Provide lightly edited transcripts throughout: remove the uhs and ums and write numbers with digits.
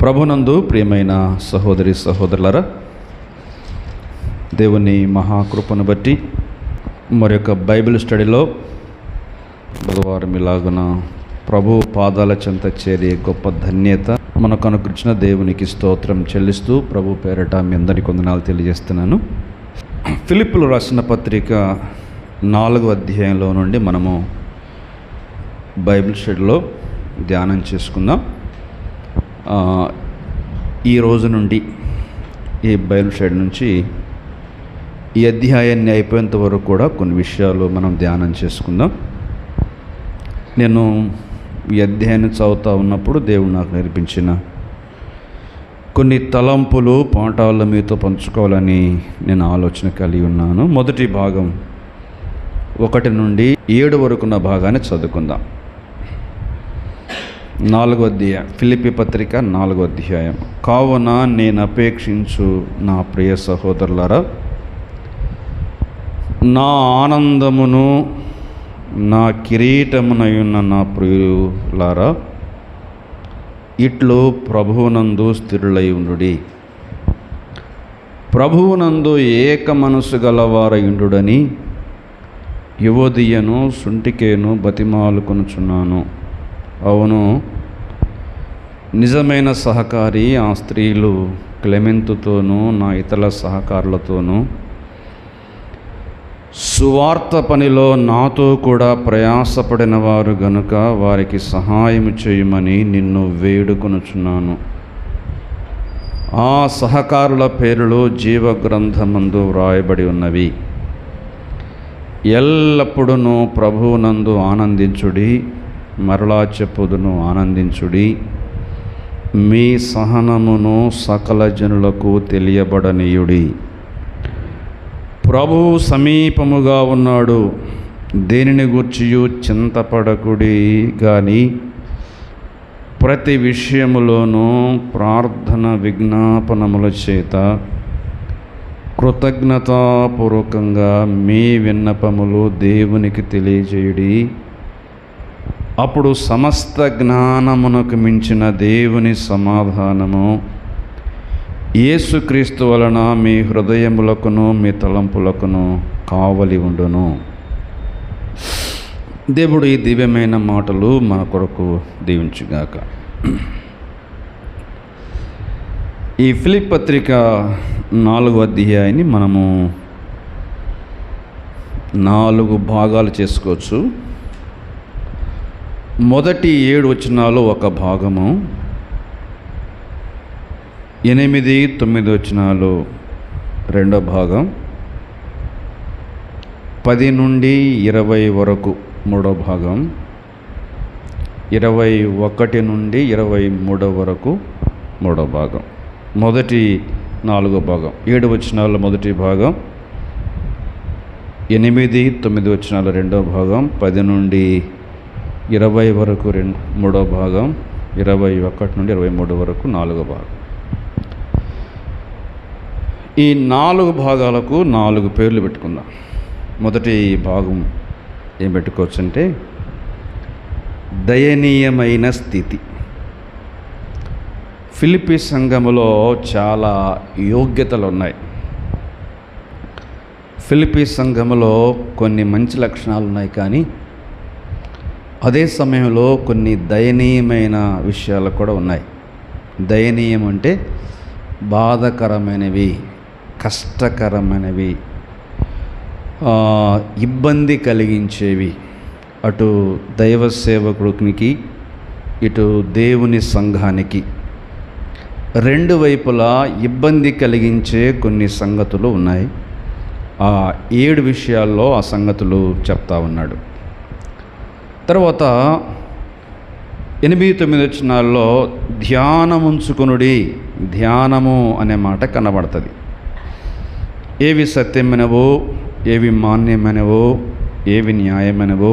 ప్రభునందు ప్రియమైన సహోదరి సహోదరులారా, దేవుని మహాకృపను బట్టి మరొక బైబిల్ స్టడీలో బుధవారం ఇలాగున ప్రభు పాదాల చెంత చేరే గొప్ప ధన్యత మనకు అనుగ్రహించిన దేవునికి స్తోత్రం చెల్లిస్తూ ప్రభు పేరట మీ అందరికీ వందనాలు తెలియజేస్తున్నాను. ఫిలిప్పులు రాసిన పత్రిక 4వ అధ్యాయంలో నుండి మనము బైబిల్ స్టడీలో ధ్యానం చేసుకుందాం. ఈ రోజు నుండి ఈ బైబిల్ స్టడీ నుంచి ఈ అధ్యాయాన్ని అయిపోయేంత వరకు కూడా కొన్ని విషయాలు మనం ధ్యానం చేసుకుందాం. నేను ఈ అధ్యాయాన్ని చదువుతూ ఉన్నప్పుడు దేవుడు నాకు నేర్పించిన కొన్ని తలంపులు పాఠాలు మీతో పంచుకోవాలని నేను ఆలోచన కలిగి ఉన్నాను. మొదటి భాగం 1 నుండి 7 వరకున్న భాగాన్ని చదువుకుందాం. 4వ అధ్యాయం, ఫిలిప్పీ పత్రిక 4వ అధ్యాయం. కావున నేను అపేక్షించు నా ప్రియ సహోదరులారా, నా ఆనందమును నా కిరీటమునయున్న నా ప్రియులారా, ఇట్లు ప్రభువునందు స్థిరులై ఉండుడి. ప్రభువునందు ఏక మనసు గలవారయుండుడని యువదియను సుంటికేను బతిమాలుకొనుచున్నాను. అవును, నిజమైన సహకారి ఆ స్త్రీలు క్లెమెంతుతోనూ నా ఇతర సహకారులతోనూ సువార్త పనిలో నాతో కూడా ప్రయాసపడిన వారు గనుక వారికి సహాయం చేయమని నిన్ను వేడుకొనుచున్నాను. ఆ సహకారుల పేరులో జీవగ్రంథమందు వ్రాయబడి ఉన్నవి. ఎల్లప్పుడూ ప్రభువునందు ఆనందించుడి. మరలా చెప్పుదును, ఆనందించుడి. మీ సహనమును సకల జనులకు తెలియబడనీయుడి. ప్రభువు సమీపముగా ఉన్నాడు. దేనిని గూర్చియు చింతపడకుడి గాని ప్రతి విషయములోనూ ప్రార్థన విజ్ఞాపనముల చేత కృతజ్ఞతాపూర్వకంగా మీ విన్నపములు దేవునికి తెలియజేయుడి. అప్పుడు సమస్త జ్ఞానమునకు మించిన దేవుని సమాధానము యేసుక్రీస్తు వలన మీ హృదయములకును మీ తలంపులకును కావలి ఉండును. దేవుడు ఈ దివ్యమైన మాటలు మన కొరకు దీవించుగాక. ఈ ఫిలిప్పీ పత్రిక 4వ అధ్యాయాన్ని మనము 4 భాగాలు చేసుకోవచ్చు. మొదటి 7 వచనాలు ఒక భాగము, 8, 9 వచనాలు రెండో భాగం, 10 నుండి 20 వరకు మూడో భాగం, 21 నుండి 23 వరకు మూడో భాగం. మొదటి 4వ భాగం 7 వచనాలు మొదటి భాగం, 8, 9 వచనాలు రెండో భాగం, 10 నుండి 20 వరకు మూడో భాగం, 21 నుండి 23 వరకు 4వ భాగం. ఈ 4 భాగాలకు 4 పేర్లు పెట్టుకుందాం. మొదటి భాగం ఏం పెట్టుకోవచ్చు అంటే దయనీయమైన స్థితి. ఫిలిప్పీ సంఘములో చాలా యోగ్యతలు ఉన్నాయి. ఫిలిప్పీ సంఘములో కొన్ని మంచి లక్షణాలు ఉన్నాయి, కానీ అదే సమయంలో కొన్ని దయనీయమైన విషయాలు కూడా ఉన్నాయి. దయనీయం అంటే బాధాకరమైనవి, కష్టకరమైనవి, ఇబ్బంది కలిగించేవి. అటు దైవ సేవకుడికి ఇటు దేవుని సంఘానికి రెండు వైపులా ఇబ్బంది కలిగించే కొన్ని సంగతులు ఉన్నాయి. ఆ 7 విషయాల్లో ఆ సంగతులు చెప్తా ఉన్నాడు. తర్వాత 8, 9 వచనాల్లో ధ్యానముంచుకొనుడి. ధ్యానము అనే మాట కనబడుతుంది. ఏవి సత్యమైనవో, ఏవి మాన్యమైనవో, ఏవి న్యాయమైనవో,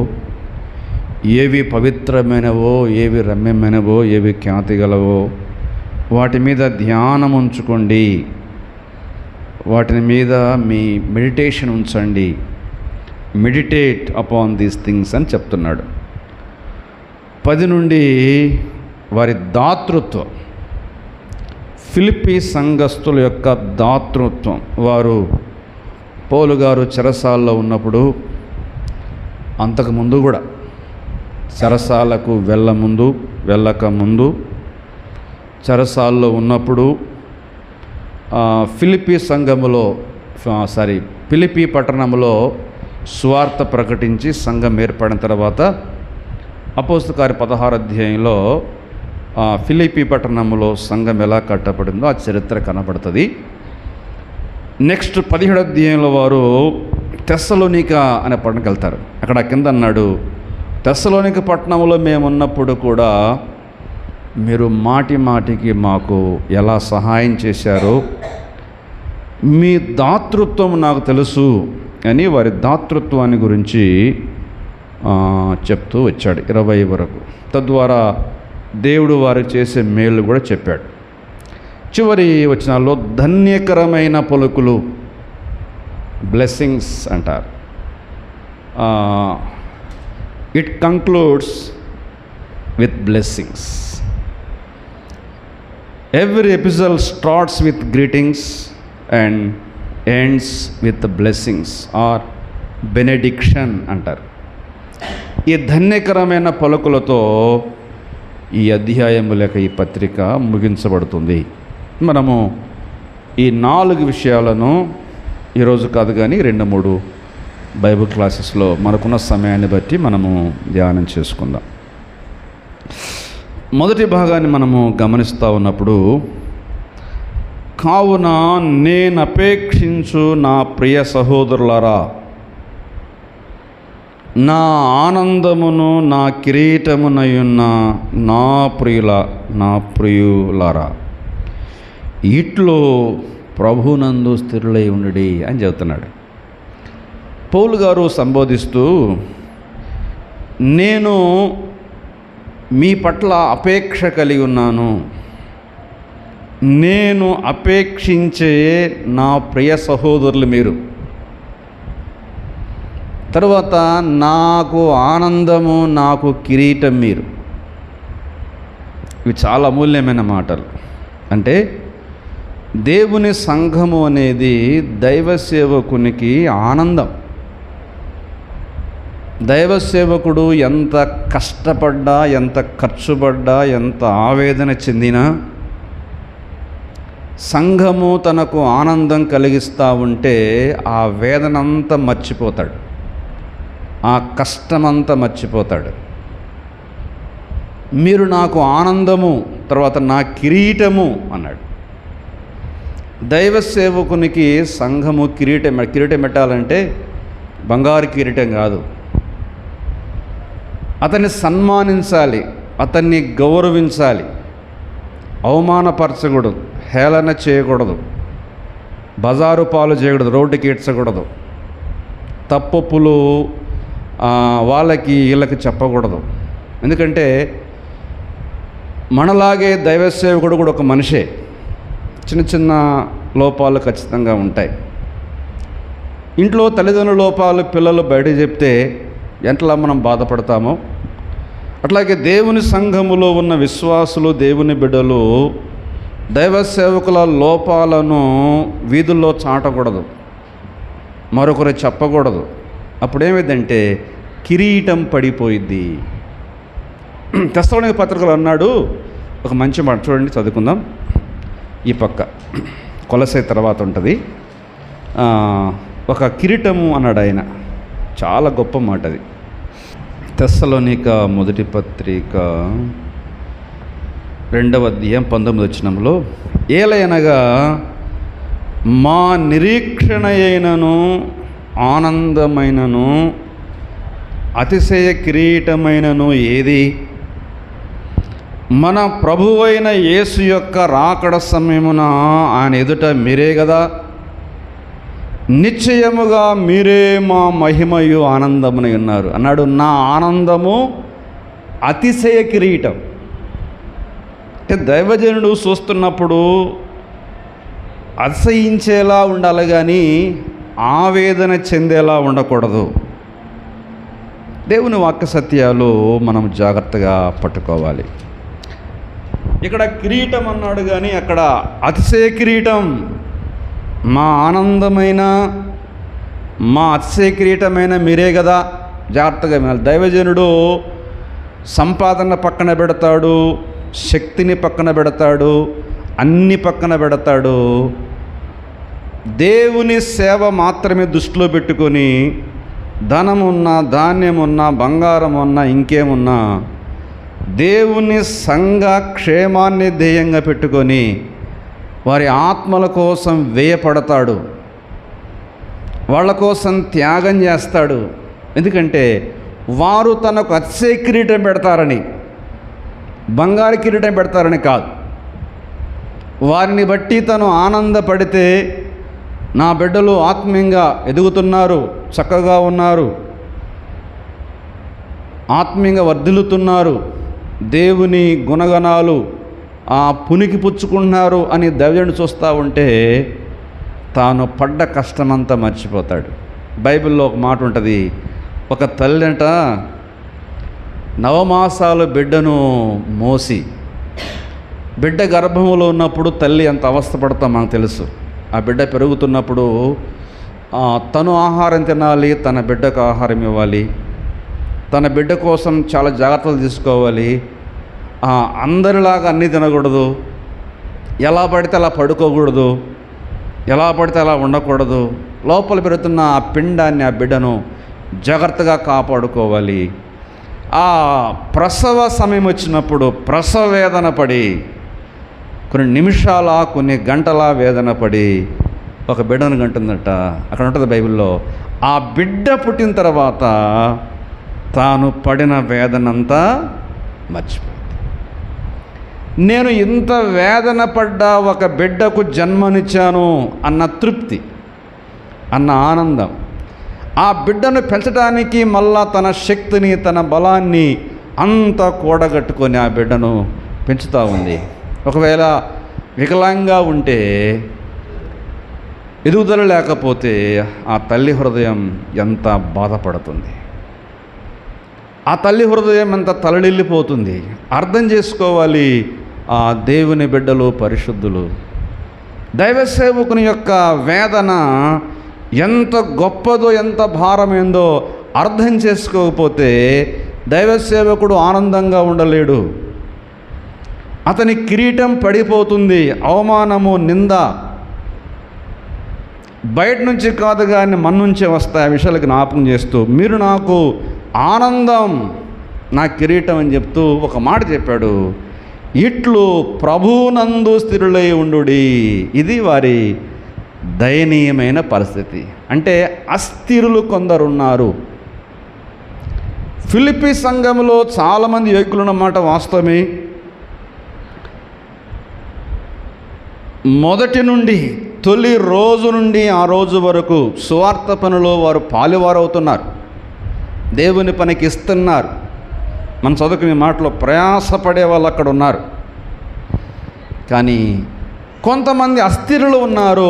ఏవి పవిత్రమైనవో, ఏవి రమ్యమైనవో, ఏవి ఖ్యాతి గలవో వాటి మీద ధ్యానం ఉంచుకోండి. వాటి మీద మీ మెడిటేషన్ ఉంచండి. మెడిటేట్ అపాన్ దీస్ థింగ్స్ అని చెప్తున్నాడు. 10 నుండి వారి దాతృత్వం, ఫిలిప్పీ సంఘస్థుల యొక్క దాతృత్వం. వారు పౌలు గారు చెరసాల్లో ఉన్నప్పుడు, అంతకుముందు కూడా చెరసాలకు వెళ్ళక ముందు చెరసాల్లో ఉన్నప్పుడు ఫిలిప్పీ పట్టణంలో సువార్త ప్రకటించి సంఘం ఏర్పడిన తర్వాత అపోస్తల కార్య 16వ అధ్యాయంలో ఫిలిప్పీ పట్టణంలో సంఘం ఎలా కట్టబడిందో ఆ చరిత్ర కనబడుతుంది. నెక్స్ట్ 17వ అధ్యాయంలో వారు తెస్సలోనిక అనే పట్టణంకి వెళ్తారు. అక్కడ కింద అన్నాడు, తెస్సలోనిక పట్టణంలో మేమున్నప్పుడు కూడా మీరు మాటికి మాకు ఎలా సహాయం చేశారో మీ దాతృత్వం నాకు తెలుసు అని వారి దాతృత్వాన్ని గురించి చెప్తూ వచ్చాడు 20 వరకు. తద్వారా దేవుడు వారు చేసే మేలు కూడా చెప్పాడు. చివరి వచనాల్లో ధన్యకరమైన పలుకులు, బ్లెస్సింగ్స్ అంటారు. It concludes with blessings. Every episode starts with greetings and ends with blessings or benediction అంటారు. ఈ ధన్యకరమైన పలుకులతో ఈ అధ్యాయము లేక ఈ పత్రిక ముగించబడుతుంది. మనము ఈ 4 విషయాలను ఈరోజు కాదు కానీ 2-3 బైబిల్ క్లాసెస్లో మనకున్న సమయాన్ని బట్టి మనము ధ్యానం చేసుకుందాం. మొదటి భాగాన్ని మనము గమనిస్తూ ఉన్నప్పుడు, కావున నేను అపేక్షించు నా ప్రియ సహోదరులారా, నా ఆనందమును నా కిరీటమునయున్న నా ప్రియులారా, ఇట్లో ప్రభునందు స్థిరులై ఉండుడి అని చెబుతున్నాడు. పౌలు గారు సంబోధిస్తూ, నేను మీ పట్ల అపేక్ష కలిగి ఉన్నాను, నేను అపేక్షించే నా ప్రియ సహోదరులు మీరు, తరువాత నాకు ఆనందము నాకు కిరీటం మీరు. ఇవి చాలా అమూల్యమైన మాటలు. అంటే దేవుని సంఘము అనేది దైవ సేవకునికి ఆనందం. దైవ సేవకుడు ఎంత కష్టపడ్డా, ఎంత ఖర్చుపడ్డా, ఎంత ఆవేదన చెందినా సంఘము తనకు ఆనందం కలిగిస్తూ ఉంటే ఆ వేదనంతా మర్చిపోతాడు, ఆ కష్టమంతా మర్చిపోతాడు. మీరు నాకు ఆనందము, తర్వాత నా కిరీటము అన్నాడు. దైవ సేవకునికి సంఘము కిరీటం పెట్టాలంటే బంగారు కిరీటం కాదు. అతన్ని సన్మానించాలి, అతన్ని గౌరవించాలి, అవమానపరచకూడదు, హేళన చేయకూడదు, బజారు పాలు చేయకూడదు, రోడ్డుకి ఈడ్చకూడదు, తప్పులు వాళ్ళకి వీళ్ళకి చెప్పకూడదు. ఎందుకంటే మనలాగే దైవ సేవకుడు కూడా ఒక మనిషే. చిన్న లోపాలు ఖచ్చితంగా ఉంటాయి. ఇంట్లో తల్లిదండ్రుల లోపాలు పిల్లలు బయట చెప్తే ఎంతలా మనం బాధపడతామో, అట్లాగే దేవుని సంఘములో ఉన్న విశ్వాసులు, దేవుని బిడ్డలు దైవ సేవకుల లోపాలను వీధుల్లో చాటకూడదు, మరొకరు చెప్పకూడదు. అప్పుడేమైందంటే కిరీటం పడిపోయిద్ది. తెస్సలోనిక పత్రికలో అన్నాడు ఒక మంచి మాట, చూడండి చదువుకుందాం. ఈ పక్క కొలసే తర్వాత ఉంటుంది. ఒక కిరీటము అన్నాడు ఆయన. చాలా గొప్ప మాట అది. తెస్సలోనిక మొదటి పత్రిక 2వ అధ్యాయం 19వ వచనంలో, ఏలయనగా మా నిరీక్షణ అయినను ఆనందమైనను అతిశయ కిరీటమైనను ఏది, మన ప్రభువైన యేసు యొక్క రాకడ సమయమున ఆయన ఎదుట మీరే కదా, నిశ్చయముగా మీరే మా మహిమయు ఆనందమునై ఉన్నారు అన్నాడు. నా ఆనందము అతిశయ కిరీటం. అంటే దైవజనుడు చూస్తున్నప్పుడు అసహించేలా ఉండాలి కానీ ఆవేదన చెందేలా ఉండకూడదు. దేవుని వాక్య సత్యాలు మనం జాగ్రత్తగా పట్టుకోవాలి. ఇక్కడ కిరీటం అన్నాడు కానీ అక్కడ అతిశయ కిరీటం. మా ఆనందమైన, మా అతిశయ కిరీటమైన మీరే కదా, జాగ్రత్తగా వినాలి. దైవజనుడు సంపాదన పక్కన పెడతాడు, శక్తిని పక్కన పెడతాడు, అన్ని పక్కన పెడతాడు. దేవుని సేవ మాత్రమే దృష్టిలో పెట్టుకొని ధనమున్నా, ధాన్యమున్నా, బంగారం ఉన్నా, ఇంకేమున్నా దేవుని సంఘ క్షేమాన్ని ధ్యేయంగా పెట్టుకొని వారి ఆత్మల కోసం వ్యయపడతాడు, వాళ్ళ కోసం త్యాగం చేస్తాడు. ఎందుకంటే వారు తనకు అతిశయ కిరీటం పెడతారని, బంగారు కిరీటం పెడతారని కాదు. వారిని బట్టి తను ఆనందపడితే నా బిడ్డలు ఆత్మీయంగా ఎదుగుతున్నారు, చక్కగా ఉన్నారు, ఆత్మీయంగా వర్ధిల్లుతున్నారు, దేవుని గుణగణాలు పునికి పుచ్చుకుంటున్నారు అని దైవజనుడు చూస్తూ ఉంటే తాను పడ్డ కష్టమంతా మర్చిపోతాడు. బైబిల్లో ఒక మాట ఉంటుంది, ఒక తల్లి అంట నవమాసాలు బిడ్డను మోసి, బిడ్డ గర్భంలో ఉన్నప్పుడు తల్లి ఎంత అవస్థపడతాం మనకు తెలుసు. ఆ బిడ్డ పెరుగుతున్నప్పుడు తను ఆహారం తినాలి, తన బిడ్డకు ఆహారం ఇవ్వాలి, తన బిడ్డ కోసం చాలా జాగ్రత్తలు తీసుకోవాలి. అందరిలాగా అన్నీ తినకూడదు, ఎలా పడితే అలా పడుకోకూడదు, ఎలా పడితే అలా ఉండకూడదు. లోపల పెరుగుతున్న ఆ పిండాన్ని, ఆ బిడ్డను జాగ్రత్తగా కాపాడుకోవాలి. ఆ ప్రసవ సమయం వచ్చినప్పుడు ప్రసవ వేదన పడి కొన్ని నిమిషాల, కొన్ని గంటల వేదన పడి ఒక బిడ్డను కంటుందట. అక్కడ ఉంటుంది బైబిల్లో. ఆ బిడ్డ పుట్టిన తర్వాత తాను పడిన వేదనంతా మర్చిపోయింది. నేను ఇంత వేదన పడ్డా ఒక బిడ్డకు జన్మనిచ్చాను అన్న తృప్తి, అన్న ఆనందం, ఆ బిడ్డను పెంచడానికి మళ్ళా తన శక్తిని, తన బలాన్ని అంతా కూడగట్టుకొని ఆ బిడ్డను పెంచుతూ ఉంది. ఒకవేళ వికలాంగా ఉంటే, ఎదుగుదల లేకపోతే ఆ తల్లి హృదయం ఎంత బాధపడుతుంది, ఆ తల్లి హృదయం ఎంత తలడిల్లిపోతుంది. అర్థం చేసుకోవాలి. ఆ దేవుని బిడ్డలు, పరిశుద్ధులు, దైవ సేవకుని యొక్క వేదన ఎంత గొప్పదో, ఎంత భారమైందో అర్థం చేసుకోకపోతే దైవ సేవకుడు ఆనందంగా ఉండలేడు. అతని కిరీటం పడిపోతుంది, అవమానము, నింద బయట నుంచి కాదు కానీ మన నుంచే వస్తాయి. ఆ విషయాలకు జ్ఞాపకం చేస్తూ మీరు నాకు ఆనందం, నా కిరీటం అని చెప్తూ ఒక మాట చెప్పాడు, ఇట్లు ప్రభువునందు స్థిరులై ఉండుడి. ఇది వారి దయనీయమైన పరిస్థితి. అంటే అస్థిరులు కొందరున్నారు. ఫిలిప్పీ సంఘంలో చాలామంది యోగ్యులు ఉన్నమాట వాస్తవమే. మొదటి నుండి, తొలి రోజు నుండి ఆ రోజు వరకు సువార్త పనిలో వారు పాలువారు అవుతున్నారు, దేవుని పనికి ఇస్తున్నారు. మన చదువుకునే మాటలో ప్రయాసపడే వాళ్ళు అక్కడ ఉన్నారు. కానీ కొంతమంది అస్థిరులు ఉన్నారు.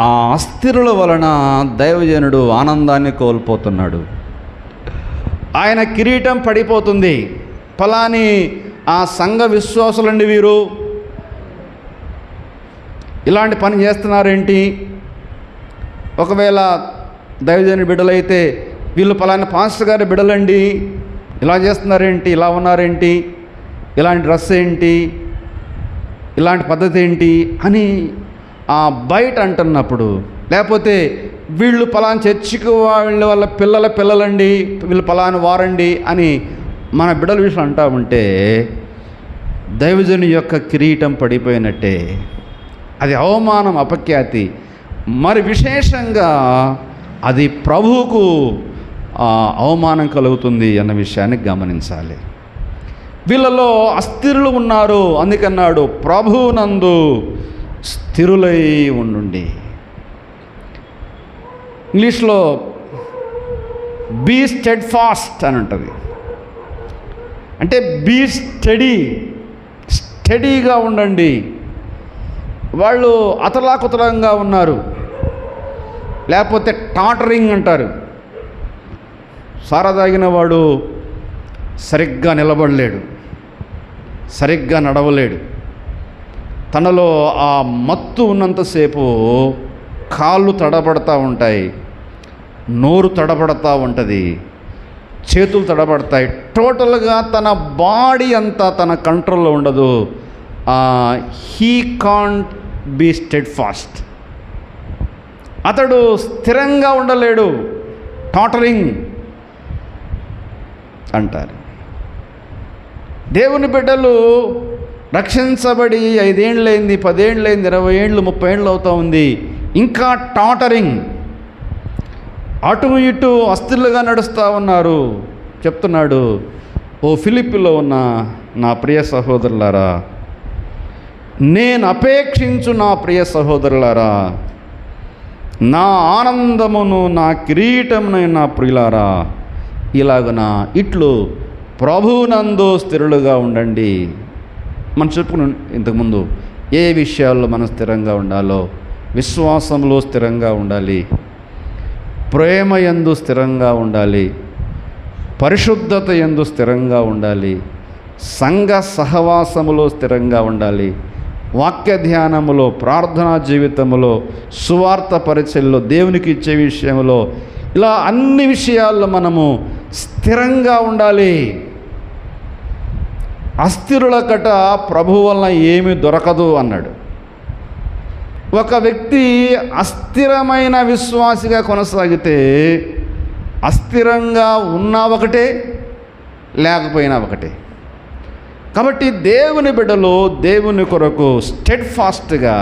ఆ అస్థిరుల వలన దైవజనుడు ఆనందాన్ని కోల్పోతున్నాడు. ఆయన కిరీటం పడిపోతుంది. ఫలాని ఆ సంఘ విశ్వాసులండి, వీరు ఇలాంటి పని చేస్తున్నారేంటి? ఒకవేళ దైవజనుడి బిడ్డలైతే వీళ్ళు ఫలాని పాస్టర్ గారి బిడ్డలండి, ఇలా చేస్తున్నారేంటి, ఇలా ఉన్నారేంటి, ఇలాంటి డ్రెస్ ఏంటి, ఇలాంటి పద్ధతి ఏంటి అని బయట అంటున్నప్పుడు, లేకపోతే వీళ్ళు ఫలాని చర్చికి వాళ్ళ పిల్లలండి, వీళ్ళు ఫలాని వారండి అని మన బిడ్డల విషయం అంటూ ఉంటే దైవజనుని యొక్క కిరీటం పడిపోయినట్టే. అది అవమానం, అపఖ్యాతి. మరి విశేషంగా అది ప్రభువుకు అవమానం కలుగుతుంది అన్న విషయాన్ని గమనించాలి. వీళ్ళలో అస్థిరులు ఉన్నారు. అందుకన్నాడు ప్రభువునందు స్థిరులై ఉండుండి. ఇంగ్లీష్లో బీ స్టెడ్ ఫాస్ట్ అని ఉంటుంది. అంటే బీ స్టడీగా ఉండండి. వాళ్ళు అతలాకుతలంగా ఉన్నారు, లేకపోతే టాటరింగ్ అంటారు. సారా తాగిన వాడు సరిగ్గా నిలబడలేడు, సరిగ్గా నడవలేడు. తనలో ఆ మత్తు ఉన్నంతసేపు కాళ్ళు తడబడతా ఉంటాయి, నోరు తడబడతా ఉంటుంది, చేతులు తడబడతాయి. టోటల్గా తన బాడీ అంతా తన కంట్రోల్లో ఉండదు. He can't be steadfast. అతడు స్థిరంగా ఉండలేడు. టాటరింగ్ అంటారు. దేవుని బిడ్డలు రక్షించబడి 5 ఏళ్ళైంది, 10 ఏళ్ళైంది, 20 ఏళ్ళు, 30 ఏళ్ళు అవుతూ ఉంది, ఇంకా టాటరింగ్, అటు ఇటు అస్థిరులుగా నడుస్తూ ఉన్నారు. చెప్తున్నాడు, ఓ ఫిలిప్పీలో ఉన్న నా ప్రియ సహోదరులారా, నేను అపేక్షించు నా ప్రియ సహోదరులారా, నా ఆనందమును నా కిరీటమునైన నా ప్రియులారా, ఇలాగున ఇట్లు ప్రభువునందు స్థిరులుగా ఉండండి. మనం చెప్పుకున్నాం ఇంతకుముందు ఏ విషయాల్లో మనం స్థిరంగా ఉండాలో. విశ్వాసంలో స్థిరంగా ఉండాలి, ప్రేమ యందు స్థిరంగా ఉండాలి, పరిశుద్ధత యందు స్థిరంగా ఉండాలి, సంఘ సహవాసములో స్థిరంగా ఉండాలి, వాక్య ధ్యానములో, ప్రార్థనా జీవితంలో, సువార్త పరిచర్యలో, దేవునికి ఇచ్చే విషయంలో, ఇలా అన్ని విషయాల్లో మనము స్థిరంగా ఉండాలి. అస్థిరుల కట ప్రభువు వలన ఏమీ దొరకదు అన్నాడు. ఒక వ్యక్తి అస్థిరమైన విశ్వాసిగా కొనసాగితే అస్థిరంగా ఉన్నా ఒకటే, లేకపోయినా ఒకటే. కాబట్టి దేవుని బిడ్డలు దేవుని కొరకు స్టెడ్ ఫాస్ట్గా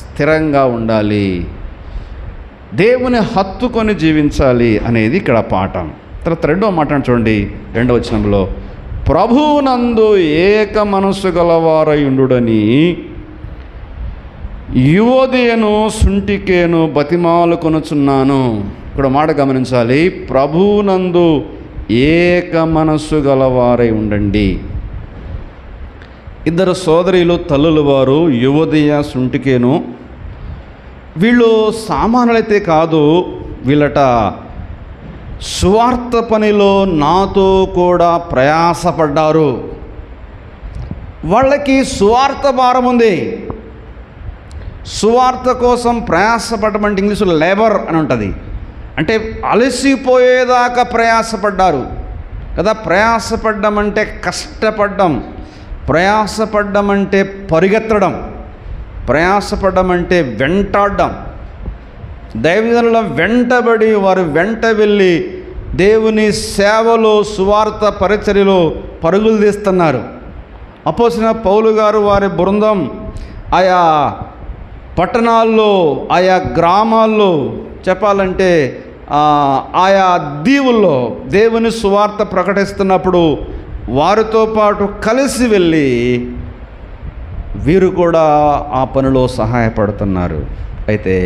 స్థిరంగా ఉండాలి, దేవుని హత్తుకొని జీవించాలి అనేది ఇక్కడ పాఠం. తర్వాత 2వ మాట చూడండి, 2వ వచనంలో, ప్రభువునందు ఏక మనస్సు గలవారై ఉండుడని యువోదియను సుంటికేను బతిమాలుకొనుచున్నాను. ఇక్కడ మాట గమనించాలి, ప్రభువునందు ఏక మనస్సు గలవారై ఉండండి. 2 సోదరీలు తల్లులు వారు, యువోదియ, సుంటికేను. వీళ్ళు సామాన్యులైతే కాదు, వీళ్ళట సువార్త పనిలో నాతో కూడా ప్రయాసపడ్డారు. వాళ్ళకి సువార్త భారం ఉంది. సువార్త కోసం ప్రయాసపడడం అంటే ఇంగ్లీషులో లేబర్ అని ఉంటుంది. అంటే అలసిపోయేదాకా ప్రయాసపడ్డారు కదా. ప్రయాసపడ్డం అంటే కష్టపడ్డం, ప్రయాసపడ్డం అంటే పరిగెత్తడం, ప్రయాసపడ్డం అంటే వెంటాడడం. దైవజనుల వెంటబడి వారు వెంట వెళ్ళి దేవుని సేవలో, సువార్త పరిచర్యలో పరుగులు తీస్తున్నారు. అపోస్తలుడైన పౌలు గారు వారి బృందం ఆయా పట్టణాల్లో, ఆయా గ్రామాల్లో, చెప్పాలంటే ఆయా దీవుల్లో దేవుని సువార్త ప్రకటిస్తున్నప్పుడు వారితో పాటు కలిసి వెళ్ళి వీరు కూడా ఆ పనిలో సహాయపడుతున్నారు. అయితే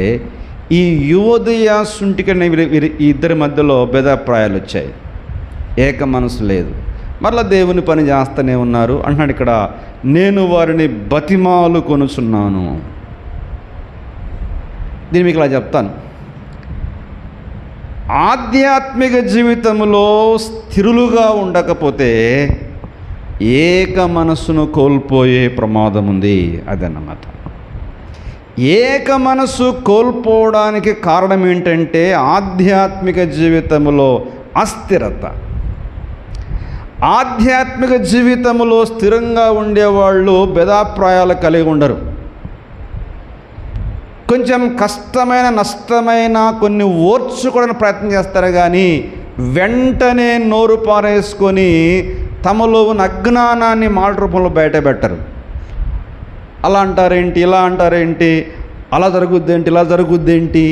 ఈ యువోదియ సుంటికనే వీరి ఇద్దరి మధ్యలో భేదాభిప్రాయాలు వచ్చాయి, ఏక మనసు లేదు. మరలా దేవుని పని చేస్తూనే ఉన్నారు అంటున్నాడు ఇక్కడ, నేను వారిని బతిమాలు కొనుచున్నాను. దీన్ని మీకు ఇలా చెప్తాను, ఆధ్యాత్మిక జీవితంలో స్థిరులుగా ఉండకపోతే ఏక మనస్సును కోల్పోయే ప్రమాదం ఉంది. అదన్నమాట. ఏక మనస్సు కోల్పోవడానికి కారణం ఏంటంటే ఆధ్యాత్మిక జీవితంలో అస్థిరత. ఆధ్యాత్మిక జీవితంలో స్థిరంగా ఉండేవాళ్ళు భేదాభిప్రాయాలు కలిగి ఉండరు. కొంచెం కష్టమైన, నష్టమైన కొన్ని ఓర్చుకోవడానికి ప్రయత్నం చేస్తారు, కానీ వెంటనే నోరు పారేసుకొని తమలో ఉన్న అజ్ఞానాన్ని మాట రూపంలో బయట పెట్టరు. అలా అంటారేంటి, ఇలా అంటారేంటి, అలా జరుగుద్దేంటి, ఇలా జరుగుద్దేంటి,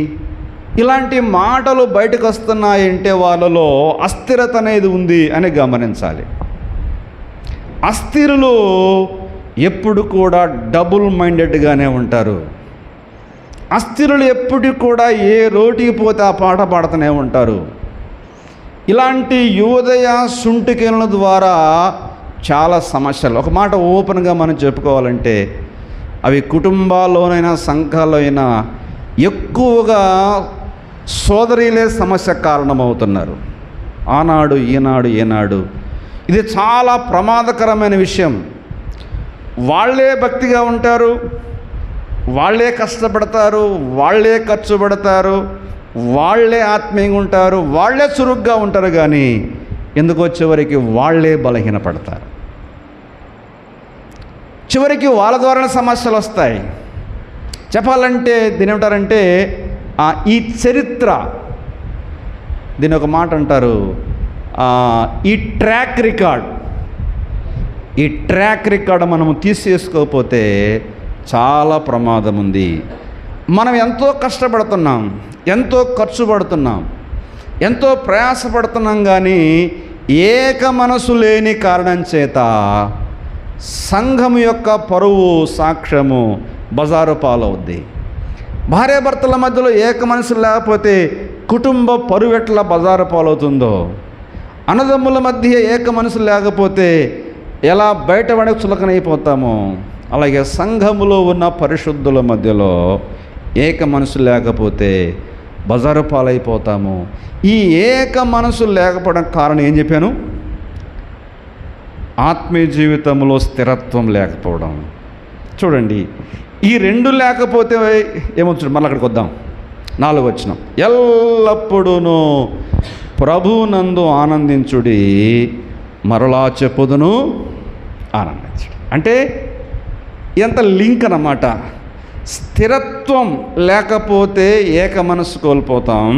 ఇలాంటి మాటలు బయటకు వస్తున్నాయంటే వాళ్ళలో అస్థిరత అనేది ఉంది అని గమనించాలి. అస్థిరులు ఎప్పుడు కూడా డబుల్ మైండెడ్గానే ఉంటారు. అస్థిరులు ఎప్పుడు కూడా ఏ రోటికి పోతే ఆ పాట పాడుతూనే ఉంటారు. ఇలాంటి యువదయ సుంటికేనుల ద్వారా చాలా సమస్యలు, ఒక మాట ఓపెన్గా మనం చెప్పుకోవాలంటే, అవి కుటుంబాల్లోనైనా సంఘాల్లో అయినా ఎక్కువగా సోదరీలే సమస్య కారణమవుతున్నారు. ఆనాడు ఈనాడు ఏనాడు ఇది చాలా ప్రమాదకరమైన విషయం. వాళ్ళే భక్తిగా ఉంటారు, వాళ్ళే కష్టపడతారు, వాళ్ళే ఖర్చు పెడతారు, వాళ్ళే ఆత్మీయంగా ఉంటారు, వాళ్ళే చురుగ్గా ఉంటారు, కానీ ఎందుకో చివరికి వాళ్ళే బలహీనపడతారు. చివరికి వాళ్ళ ద్వారానే సమస్యలు వస్తాయి. చెప్పాలంటే దీని ఏమంటారంటే ఈ చరిత్ర, దీని ఒక మాట అంటారు, ఈ ట్రాక్ రికార్డ్ మనము తీసేసుకోకపోతే చాలా ప్రమాదం ఉంది. మనం ఎంతో కష్టపడుతున్నాం, ఎంతో ఖర్చు పడుతున్నాం, ఎంతో ప్రయాసపడుతున్నాం, కానీ ఏక మనసు లేని కారణం చేత సంఘం యొక్క పరువు సాక్ష్యము బజారు పాలవుద్ది. భార్యాభర్తల మధ్యలో ఏక మనసు లేకపోతే కుటుంబ పరువు ఎట్లా బజారు పాలవుతుందో, అన్నదమ్ముల మధ్య ఏక మనసు లేకపోతే ఎలా బయటపడే చులకనైపోతామో, అలాగే సంఘములో ఉన్న పరిశుద్ధుల మధ్యలో ఏక మనసు లేకపోతే బజారు పాలైపోతాము. ఈ ఏక మనసు లేకపోవడం కారణం ఏం చెప్పాను? ఆత్మీయ జీవితంలో స్థిరత్వం లేకపోవడం. చూడండి, ఈ రెండు లేకపోతే ఏమొచ్చు? మళ్ళీ అక్కడికి వద్దాం. 4వ వచనం, ఎల్లప్పుడూ ప్రభువునందు ఆనందించుడి, మరలా చెప్పుదును ఆనందించుడి. అంటే ఎంత లింక్ అన్నమాట. స్థిరత్వం లేకపోతే ఏక మనసు కోల్పోతాం,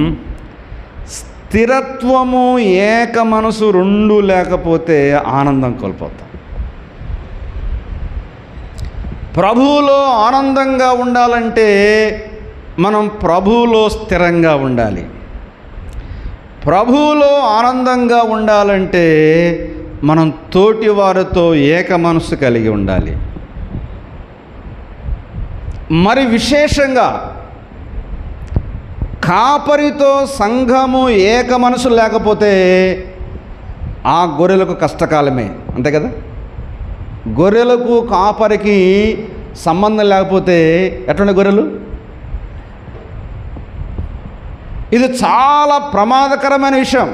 స్థిరత్వము ఏక మనసు రెండు లేకపోతే ఆనందం కోల్పోతాం. ప్రభువులో ఆనందంగా ఉండాలంటే మనం ప్రభువులో స్థిరంగా ఉండాలి. ప్రభువులో ఆనందంగా ఉండాలంటే మనం తోటి వారితో ఏక మనసు కలిగి ఉండాలి. మరి విశేషంగా కాపరితో సంఘము ఏక మనసు లేకపోతే ఆ గొర్రెలకు కష్టకాలమే, అంతే కదా. గొర్రెలకు కాపరికి సంబంధం లేకపోతే ఎట్లుండే గొర్రెలు? ఇది చాలా ప్రమాదకరమైన విషయం.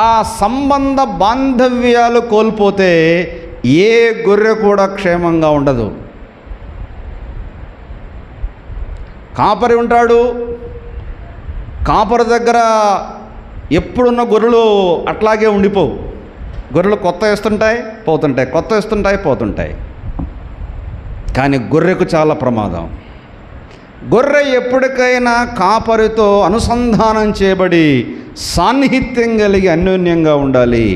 ఆ సంబంధ బాంధవ్యాలు కోల్పోతే ఏ గొర్రె కూడా క్షేమంగా ఉండదు. కాపరి ఉంటాడు, కాపరి దగ్గర ఎప్పుడున్న గొర్రెలు అట్లాగే ఉండిపోవు. గొర్రెలు కొత్త వేస్తుంటాయి పోతుంటాయి, కొత్త వేస్తుంటాయి పోతుంటాయి. కానీ గొర్రెకు చాలా ప్రమాదం. గొర్రె ఎప్పటికైనా కాపరితో అనుసంధానం చేయబడి సాన్నిహిత్యం కలిగి అన్యోన్యంగా ఉండాలి.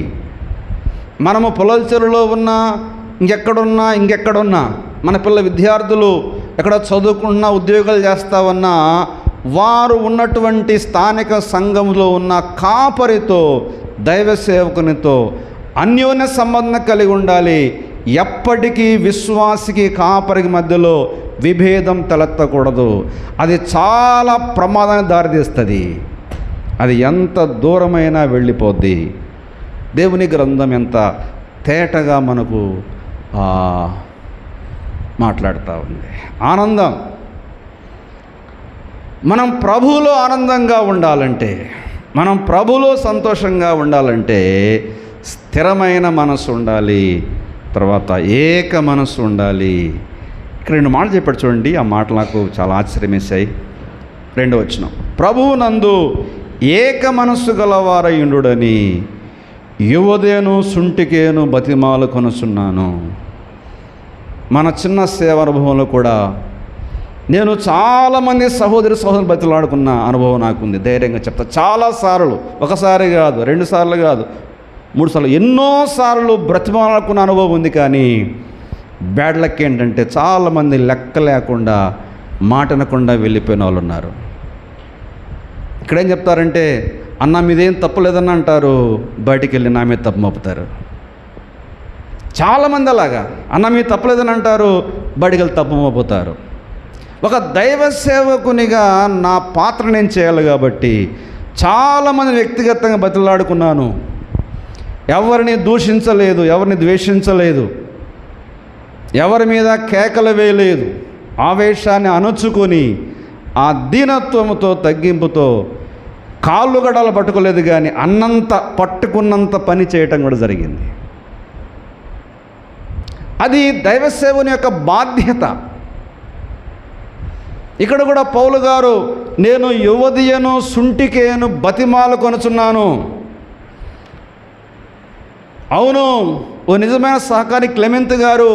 మనము పొలాల చెరువులో ఉన్నా, ఇంకెక్కడున్నా మన పిల్ల విద్యార్థులు ఎక్కడ చదువుకున్నా, ఉద్యోగాలు చేస్తా ఉన్నా, వారు ఉన్నటువంటి స్థానిక సంఘంలో ఉన్న కాపరితో, దైవ సేవకునితో అన్యోన్య సంబంధం కలిగి ఉండాలి. ఎప్పటికీ విశ్వాసికి కాపరికి మధ్యలో విభేదం తలెత్తకూడదు. అది చాలా ప్రమాదానికి దారితీస్తుంది. అది ఎంత దూరమైనా వెళ్ళిపోద్ది. దేవుని గ్రంథం ఎంత తేటగా మనకు మాట్లాడుతూ ఉంది. ఆనందం, మనం ప్రభువులో ఆనందంగా ఉండాలంటే, మనం ప్రభువులో సంతోషంగా ఉండాలంటే స్థిరమైన మనసు ఉండాలి, తర్వాత ఏక మనసు ఉండాలి. ఇక్కడ 2 మాటలు చెప్పాడు చూడండి. ఆ మాటలు నాకు చాలా ఆశ్చర్యం వేశాయి. 2వ వచనం, ప్రభువు నందు ఏక మనస్సు గలవారయుండుడని యువదేను సుంటికేను బతిమాలు కొనుచున్నాను. మన చిన్న సేవ అనుభవంలో కూడా నేను చాలామంది సహోదరులు బతిలాడుకున్న అనుభవం నాకుంది. ధైర్యంగా చెప్తా. చాలాసార్లు, ఒకసారి కాదు, 2 సార్లు కాదు, 3 సార్లు, ఎన్నోసార్లు బ్రతిమాలుకున్న అనుభవం ఉంది. కానీ బ్యాడ్ లక్ ఏంటంటే చాలామంది లెక్క లేకుండా, మాటనకుండా వెళ్ళిపోయిన వాళ్ళు ఉన్నారు. ఇక్కడేం చెప్తారంటే, అన్న మీదేం తప్పు లేదని అంటారు, బయటికి వెళ్ళి నా మీద తప్పు మోపుతారు. చాలామంది అలాగా, అన్న మీరు తప్పలేదని అంటారు, బయటికి వెళ్ళి తప్పు మోపుతారు. ఒక దైవ సేవకునిగా నా పాత్ర నేను చేయాలి కాబట్టి చాలామంది వ్యక్తిగతంగా బతిలాడుకున్నాను. ఎవరిని దూషించలేదు, ఎవరిని ద్వేషించలేదు, ఎవరి మీద కేకలు వేయలేదు. ఆవేశాన్ని అణుచుకొని ఆ దీనత్వముతో, తగ్గింపుతో కాళ్ళు గడాలు పట్టుకోలేదు, కానీ అన్నంత పట్టుకున్నంత పని చేయటం కూడా జరిగింది. అది దైవ సేవకుని యొక్క బాధ్యత. ఇక్కడ కూడా పౌలు గారు, నేను యువదియను సుంటికేను బతిమాలు కొనుచున్నాను. అవును, ఓ నిజమైన సహకారి క్లెమెంత్ గారు,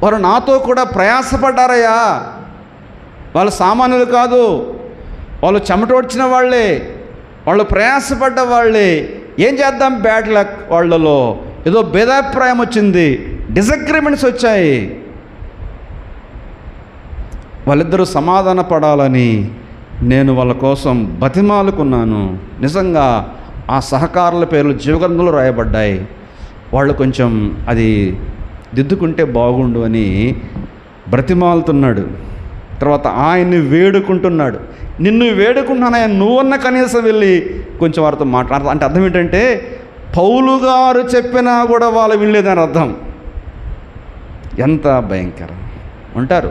వారు నాతో కూడా ప్రయాసపడ్డారయ్యా. వాళ్ళు సామాన్యులు కాదు, వాళ్ళు చెమటోడ్చిన వాళ్ళే, వాళ్ళు ప్రయాసపడ్డ వాళ్ళే. ఏం చేద్దాం, బ్యాడ్ లక్, వాళ్ళలో ఏదో భేదాభిప్రాయం వచ్చింది, డిసగ్రిమెంట్స్ వచ్చాయి. వాళ్ళిద్దరూ సమాధాన పడాలని నేను వాళ్ళ కోసం బతిమాలుకున్నాను. నిజంగా ఆ సహకారుల పేర్లు జీవగ్రంథంలో రాయబడ్డాయి. వాళ్ళు కొంచెం అది దిద్దుకుంటే బాగుండు అని బ్రతిమాలుతున్నాడు. తర్వాత ఆయన్ని వేడుకుంటున్నాడు. నిన్ను వేడుకుంటున్నానయ్యా, నువ్వన్న కనీసం వెళ్ళి కొంచెం వారితో మాట్లాడతా. అంటే అర్థం ఏంటంటే, పౌలు గారు చెప్పినా కూడా వాళ్ళు వినలేదని అర్థం. ఎంత భయంకరం ఉంటారు.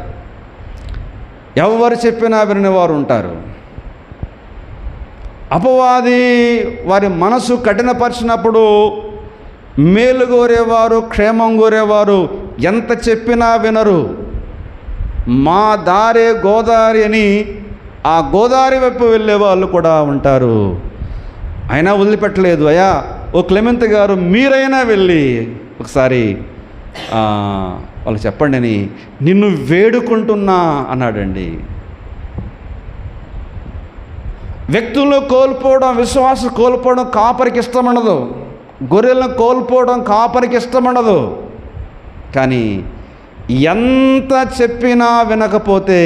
ఎవరు చెప్పినా వినని వారు ఉంటారు. అపవాది వారి మనసు కఠినపరిచినప్పుడు మేలు కోరేవారు, క్షేమం కోరేవారు ఎంత చెప్పినా వినరు. మా దారే గోదావరి అని ఆ గోదావరి వైపు వెళ్ళే వాళ్ళు కూడా ఉంటారు. అయినా వదిలిపెట్టలేదు. అయ్యా, ఓ క్లెమెంత్ గారు, మీరైనా వెళ్ళి ఒకసారి వాళ్ళకి చెప్పండి అని నిన్ను వేడుకుంటున్నా అన్నాడండి. వ్యక్తులను కోల్పోవడం, విశ్వాసం కోల్పోవడం కాపరికి ఇష్టముండదు. గొర్రెలను కోల్పోవడం కాపరికి ఇష్టముండదు. కానీ ఎంత చెప్పినా వినకపోతే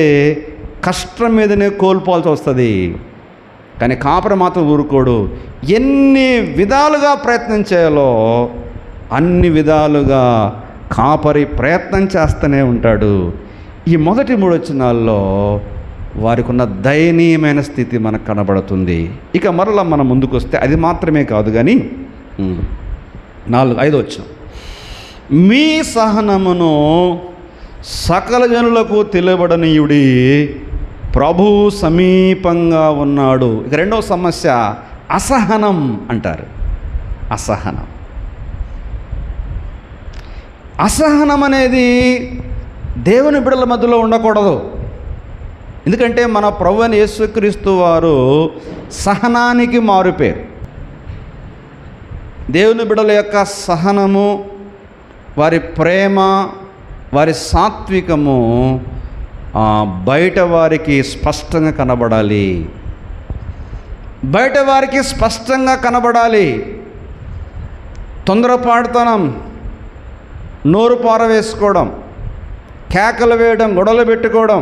కష్టం మీదనే కోల్పోవాల్సి వస్తుంది. కానీ కాపరి మాత్రం ఊరుకోడు. ఎన్ని విధాలుగా ప్రయత్నం చేయాలో అన్ని విధాలుగా కాపరి ప్రయత్నం చేస్తూనే ఉంటాడు. ఈ మొదటి 3 వచనాల్లో వారికి ఉన్న దయనీయమైన స్థితి మనకు కనబడుతుంది. ఇక మరలా మనం ముందుకు వస్తే అది మాత్రమే కాదు, కానీ 5వ వచనం, మీ సహనమును సకల జనులకు తెలియబడనీయుడి, ప్రభు సమీపంగా ఉన్నాడు. ఇక 2వ సమస్య అసహనం అంటారు. అసహనం. అసహనం అనేది దేవుని బిడ్డల మధ్యలో ఉండకూడదు. ఎందుకంటే మన ప్రభువైన యేసుక్రీస్తు వారు సహనానికి మారుపేరు. దేవుని బిడ్డల యొక్క సహనము, వారి ప్రేమ, వారి సాత్వికము బయట వారికి స్పష్టంగా కనబడాలి. బయట వారికి స్పష్టంగా కనబడాలి. తొందరపాటుతనం, నోరు పారవేసుకోవడం, కేకలు వేయడం, గొడవలు పెట్టుకోవడం,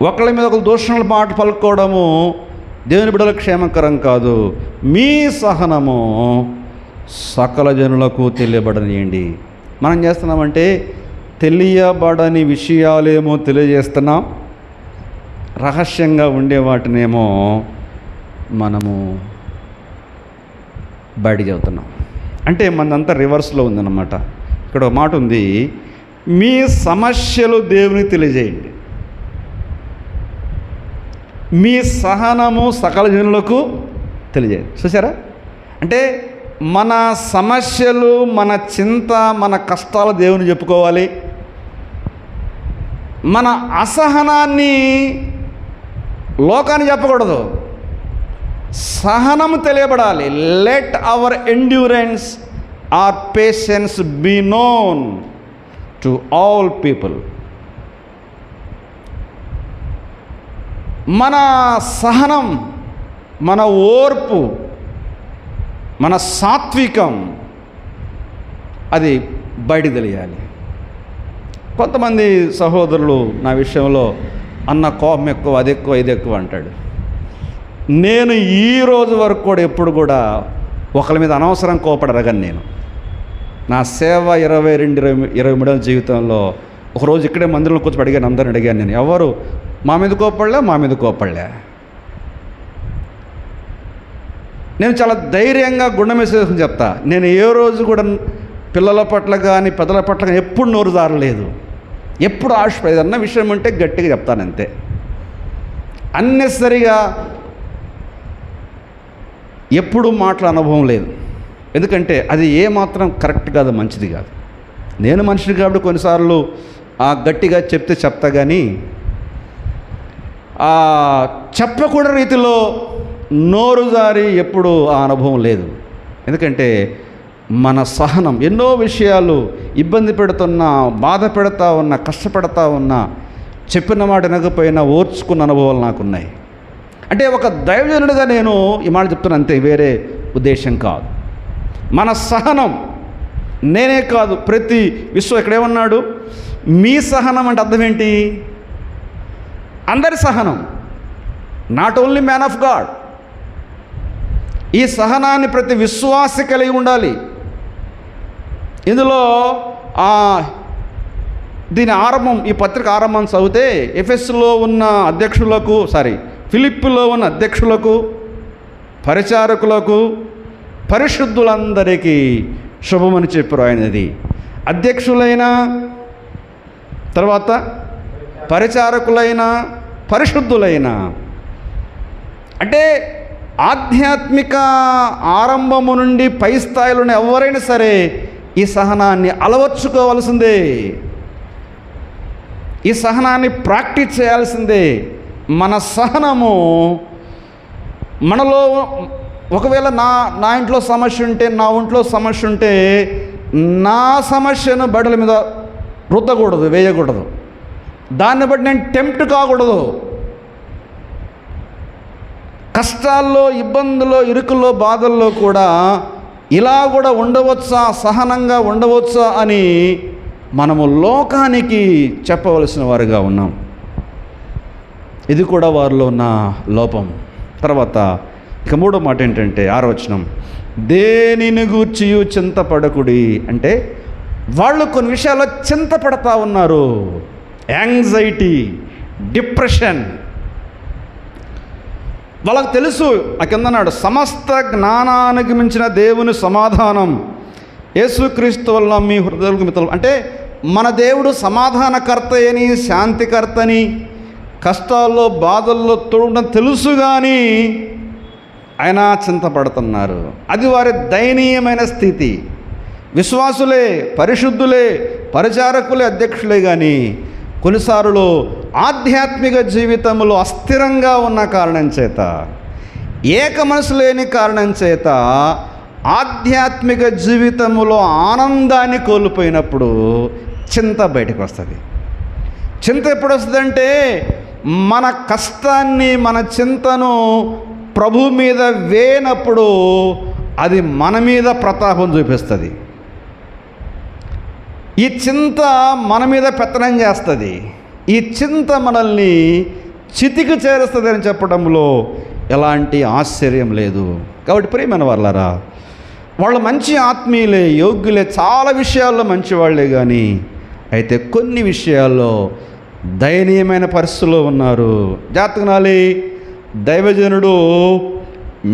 ఒకళ్ళ మీద ఒకరు దూషణల మాట పలుకోవడము దేవుని బిడ్డలకు క్షేమకరం కాదు. మీ సహనము సకల జనులకు తెలియబడనియండి. మనం చేస్తున్నామంటే తెలియబడని విషయాలేమో తెలియజేస్తున్నాం, రహస్యంగా ఉండే వాటినేమో మనము బయట చెబుతున్నాం. అంటే మనంతా రివర్స్లో ఉందన్నమాట. ఇక్కడ ఒక మాట ఉంది, మీ సమస్యలు దేవునికి తెలియజేయండి, మీ సహనము సకల జనులకు తెలియజేయండి. చూసారా? అంటే మన సమస్యలు, మన చింత, మన కష్టాలు దేవుని చెప్పుకోవాలి. మన అసహనాన్ని లోకాన్ని చెప్పకూడదు. సహనము తెలియబడాలి. Let our endurance or patience be known to all people. మన సహనం, మన ఓర్పు, మన సాత్వికం అది బయటికి తెలియాలి. కొంతమంది సహోదరులు నా విషయంలో అన్న కోపం ఎక్కువ, అది ఎక్కువ, ఇది ఎక్కువ అంటాడు. నేను ఈ రోజు వరకు కూడా ఎప్పుడు కూడా ఒకరి మీద అనవసరం కోపడరగను. నేను నా సేవ 22-23 జీవితంలో ఒకరోజు ఇక్కడే మందిరంలో కూర్చొని అడిగాను, అందరిని అడిగాను, నేను ఎవరు మా మీద కోపడలే. నేను చాలా ధైర్యంగా గుండె మీద చెప్తా. నేను ఏ రోజు కూడా పిల్లల పట్ల కానీ పెద్దల పట్ల కానీ ఎప్పుడు నోరు జారలేదు, ఎప్పుడు ఏదన్నా విషయం ఉంటే గట్టిగా చెప్తాను అంతే. అన్నెసరిగా ఎప్పుడు మాటల అనుభవం లేదు. ఎందుకంటే అది ఏమాత్రం కరెక్ట్ కాదు, మంచిది కాదు. నేను మనిషిని కాబట్టి కొన్నిసార్లు గట్టిగా చెప్తా కానీ చెప్పకూడని రీతిలో నోరు జారి ఎప్పుడు ఆ అనుభవం లేదు. ఎందుకంటే మన సహనం ఎన్నో విషయాలు ఇబ్బంది పెడుతున్నా, బాధ పెడతా ఉన్నా, కష్టపడతా ఉన్నా, చెప్పిన మాట వినకపోయినా ఓర్చుకున్న అనుభవాలు నాకున్నాయి. అంటే ఒక దైవజనుడిగా నేను ఈ మాట చెప్తున్నా, అంతే, వేరే ఉద్దేశం కాదు. మన సహనం నేనే కాదు, ప్రతి ఇక్కడేమన్నాడు, మీ సహనం అంటే అర్థం ఏంటి? అందరి సహనం, not only man of God. ఈ సహనాన్ని ప్రతి విశ్వాసి కలిగి ఉండాలి. ఇందులో దీని ఆరంభం, ఈ పత్రిక ఆరంభం చదివితే ఎఫెస్లో ఉన్న ఫిలిప్పులో ఉన్న అధ్యక్షులకు, పరిచారకులకు, పరిశుద్ధులందరికీ శుభమని చెప్పారు ఆయనది. అధ్యక్షులైన, తర్వాత పరిచారకులైన, పరిశుద్ధులైన, అంటే ఆధ్యాత్మిక ఆరంభము నుండి పై స్థాయిలోనే ఎవరైనా సరే ఈ సహనాన్ని అలవర్చుకోవాల్సిందే, ఈ సహనాన్ని ప్రాక్టీస్ చేయాల్సిందే. మన సహనము మనలో ఒకవేళ నా ఇంట్లో సమస్య ఉంటే, నా ఒంట్లో సమస్య ఉంటే, నా సమస్యను బట్టల మీద రుద్దకూడదు, వేయకూడదు. దాన్ని బట్టి నేను టెంప్ట్ కాకూడదు. కష్టాల్లో, ఇబ్బందుల్లో, ఇరుకుల్లో, బాధల్లో కూడా ఇలా కూడా ఉండవచ్చా, సహనంగా ఉండవచ్చా అని మనము లోకానికి చెప్పవలసిన వారుగా ఉన్నాం. ఇది కూడా వారిలో ఉన్న లోపం. తర్వాత ఇక మూడో మాట ఏంటంటే 6వ వచనం, దేనిని గూర్చియు చింతపడకుడి. అంటే వాళ్ళు కొన్ని విషయాల్లో చింతపడతా ఉన్నారు. Anxiety, depression. వాళ్ళకు తెలుసు, కిందన్నాడు, సమస్త జ్ఞానానికి మించిన దేవుని సమాధానం యేసుక్రీస్తు వల్ల మీ హృదయాలకు మిత్రులు. అంటే మన దేవుడు సమాధానకర్త అని, శాంతికర్తని, కష్టాల్లో బాధల్లో తోడడం తెలుసు, కానీ ఆయన చింతపడుతున్నారు. అది వారి దయనీయమైన స్థితి. విశ్వాసులే, పరిశుద్ధులే, పరిచారకులే, అధ్యక్షులే, కానీ కొన్నిసార్లు ఆధ్యాత్మిక జీవితంలో అస్థిరంగా ఉన్న కారణం చేత, ఏక మనసు లేని కారణం చేత, ఆధ్యాత్మిక జీవితంలో ఆనందాన్ని కోల్పోయినప్పుడు చింత బయటకు వస్తుంది. చింత ఎప్పుడు వస్తుందంటే, మన కష్టాన్ని, మన చింతను ప్రభు మీద వేయనప్పుడు అది మన మీద ప్రతాపం చూపిస్తుంది. ఈ చింత మన మీద పెత్తనం చేస్తుంది. ఈ చింత మనల్ని చితికి చేరుస్తుంది అని చెప్పడంలో ఎలాంటి ఆశ్చర్యం లేదు. కాబట్టి ప్రియమైన వాళ్ళారా, వాళ్ళు మంచి ఆత్మీయులే, యోగ్యులే, చాలా విషయాల్లో మంచివాళ్లే, కానీ అయితే కొన్ని విషయాల్లో దయనీయమైన పరిస్థితుల్లో ఉన్నారు. జాతకనాలి, దైవజనుడు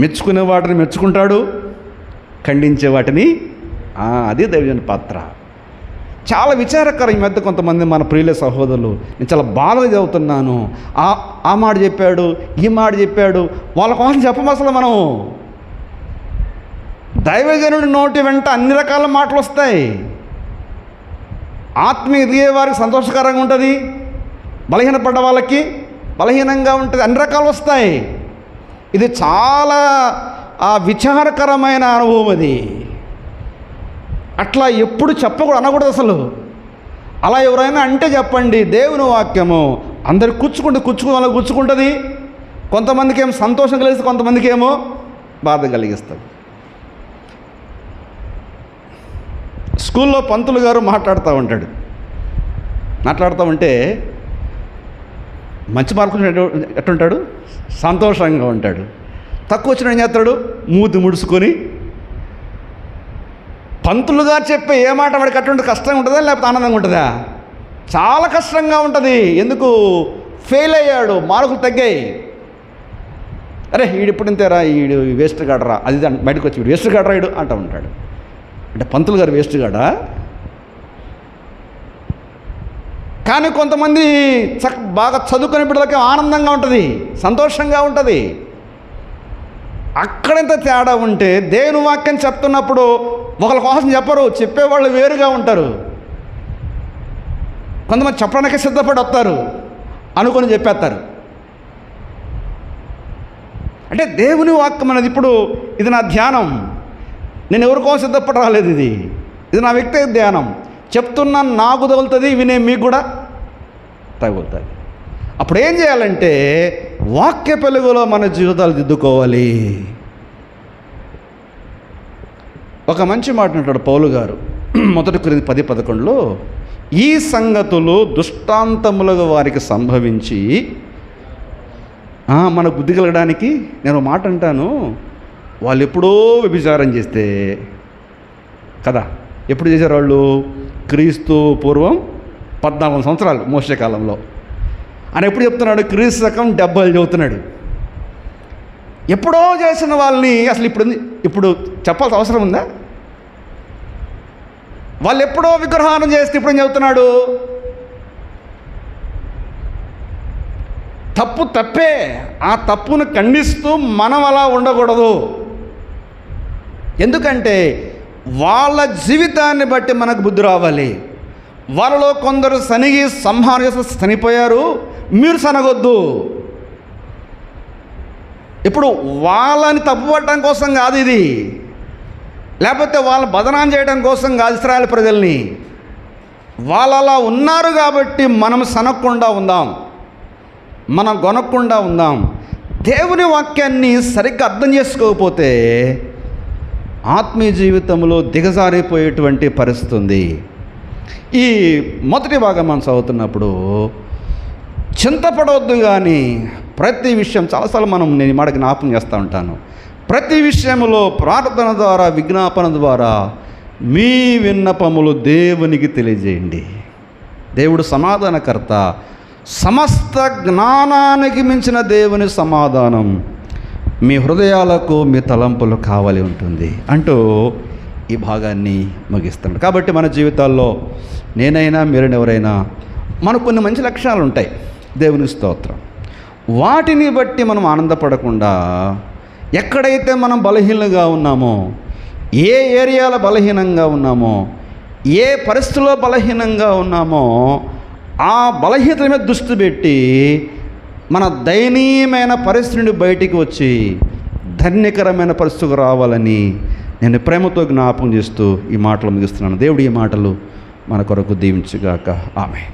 మెచ్చుకునే వాటిని మెచ్చుకుంటాడు, ఖండించే వాటిని అది దైవజనుడి పాత్ర. చాలా విచారకరం. ఈ మధ్య కొంతమంది మన ప్రియుల సహోదరులు, నేను చాలా బాధగా చదువుతున్నాను, ఆ మాట చెప్పాడు, ఈ మాట చెప్పాడు, వాళ్ళ కోసం చెప్పమసలు మనం. దైవజనుడి నోటి వెంట అన్ని రకాల మాటలు వస్తాయి. ఆత్మీయ ఎదిగే వారికి సంతోషకరంగా ఉంటుంది, బలహీనపడ్డ వాళ్ళకి బలహీనంగా ఉంటుంది, అన్ని రకాలు వస్తాయి. ఇది చాలా విచారకరమైన అనుభవం. అది అట్లా ఎప్పుడు చెప్పకూడదు, అనకూడదు అసలు. అలా ఎవరైనా అంటే చెప్పండి, దేవుని వాక్యము అందరు కూర్చుకుంటుంది. కొంతమందికి ఏమో సంతోషం కలిగిస్తుంది, కొంతమందికి ఏమో బాధ కలిగిస్తుంది. స్కూల్లో పంతులు గారు మాట్లాడుతూ ఉంటే మంచి మార్కులు ఎట్టుంటాడు, సంతోషంగా ఉంటాడు. తక్కువ వచ్చిన ఏం చేస్తాడు, మూతి ముడుచుకొని. పంతులు గారు చెప్పే ఏ మాట వాడికి అటువంటి కష్టంగా ఉంటుందా, లేకపోతే ఆనందంగా ఉంటుందా? చాలా కష్టంగా ఉంటుంది. ఎందుకు? ఫెయిల్ అయ్యాడు, మార్కులు తగ్గాయి. అరే ఈడు ఇంతేరా, ఈడు వేస్ట్ గాడరా, అది బయటకు వచ్చి వీడు వేస్ట్ గాడరా ఈడు అంటూ ఉంటాడు. అంటే పంతులు గారు వేస్ట్ గాడా? కానీ కొంతమంది బాగా చదువుకునే బిడ్డలకి ఆనందంగా ఉంటుంది, సంతోషంగా ఉంటుంది. అక్కడంత తేడా ఉంటే దేవుని వాక్యం చెప్తున్నప్పుడు ఒకరి కోసం చెప్పరు, చెప్పేవాళ్ళు వేరుగా ఉంటారు. కొంతమంది చెప్పడానికి సిద్ధపడి వస్తారు, అనుకొని చెప్పేస్తారు. అంటే దేవుని వాక్యం అనేది ఇప్పుడు ఇది నా ధ్యానం, నేను ఎవరికోసం సిద్ధపడి రాలేదు, ఇది నా వ్యక్తిగత ధ్యానం. చెప్తున్నా నాకు తగులుతుంది, వినే మీకు కూడా తగులుతుంది. అప్పుడు ఏం చేయాలంటే వాక్య వెలుగులో మన జీవితాలు దిద్దుకోవాలి. ఒక మంచి మాట అంటాడు పౌలు గారు 1 కొరింథీ 10:11లో, ఈ సంగతులు దృష్టాంతములుగా వారికి సంభవించి మన బుద్ధి కలగడానికి. నేను మాట అంటాను, వాళ్ళు ఎప్పుడో వ్యభిచారం చేస్తే కదా, ఎప్పుడు చేశారు వాళ్ళు? క్రీస్తు పూర్వం 14 సంవత్సరాలు మోషే కాలంలో. ఆయన ఎప్పుడు చెప్తున్నాడు? క్రీస్తు శకం 70 చెబుతున్నాడు. ఎప్పుడో చేసిన వాళ్ళని అసలు ఇప్పుడు చెప్పాల్సిన అవసరం ఉందా? వాళ్ళు ఎప్పుడో విగ్రహారం చేస్తే ఇప్పుడు ఏం చెబుతున్నాడు? తప్పు తప్పే, ఆ తప్పును ఖండిస్తూ మనం అలా ఉండకూడదు. ఎందుకంటే వాళ్ళ జీవితాన్ని బట్టి మనకు బుద్ధి రావాలి. వాళ్ళలో కొందరు సనిగి సంహారం చేసి చనిపోయారు, మీరు సనగొద్దు. ఇప్పుడు వాళ్ళని తప్పుపట్టడం కోసం కాదు ఇది, లేకపోతే వాళ్ళ బదనాం చేయడం కోసం కాదు. ఇశ్రాయేలు ప్రజల్ని వాళ్ళు అలా ఉన్నారు కాబట్టి మనం సనగకుండా ఉందాం, మనం గొనకుండా ఉందాం. దేవుని వాక్యాన్ని సరిగ్గా అర్థం చేసుకోకపోతే ఆత్మీయ జీవితంలో దిగజారిపోయేటువంటి పరిస్థితి ఉంది. ఈ మొదటి భాగం మనం చదువుతున్నప్పుడు చింతపడవద్దు, కానీ ప్రతి విషయం చాలాసార్లు నేను మాట జ్ఞాపకం చేస్తూ ఉంటాను. ప్రతి విషయంలో ప్రార్థన ద్వారా, విజ్ఞాపన ద్వారా మీ విన్నపములు దేవునికి తెలియజేయండి. దేవుడు సమాధానకర్త. సమస్త జ్ఞానానికి మించిన దేవుని సమాధానం మీ హృదయాలకు, మీ తలంపులు కావాలి ఉంటుంది అంటూ ఈ భాగాన్ని ముగిస్తున్నాడు. కాబట్టి మన జీవితాల్లో నేనైనా మీరెవరైనా మనకు కొన్ని మంచి లక్షణాలు ఉంటాయి, దేవుని స్తోత్రం. వాటిని బట్టి మనం ఆనందపడకుండా ఎక్కడైతే మనం బలహీనంగా ఉన్నామో, ఏ ఏరియాలో బలహీనంగా ఉన్నామో, ఏ పరిస్థితుల్లో బలహీనంగా ఉన్నామో ఆ బలహీనత మీద దృష్టి పెట్టి మన దయనీయమైన పరిస్థితి నుండి బయటికి వచ్చి ధన్యకరమైన పరిస్థితికి రావాలని నేను ప్రేమతో జ్ఞాపకం చేస్తూ ఈ మాటలు ముగిస్తున్నాను. దేవుడు ఈ మాటలు మన కొరకు దీవించుగాక. ఆమేన్.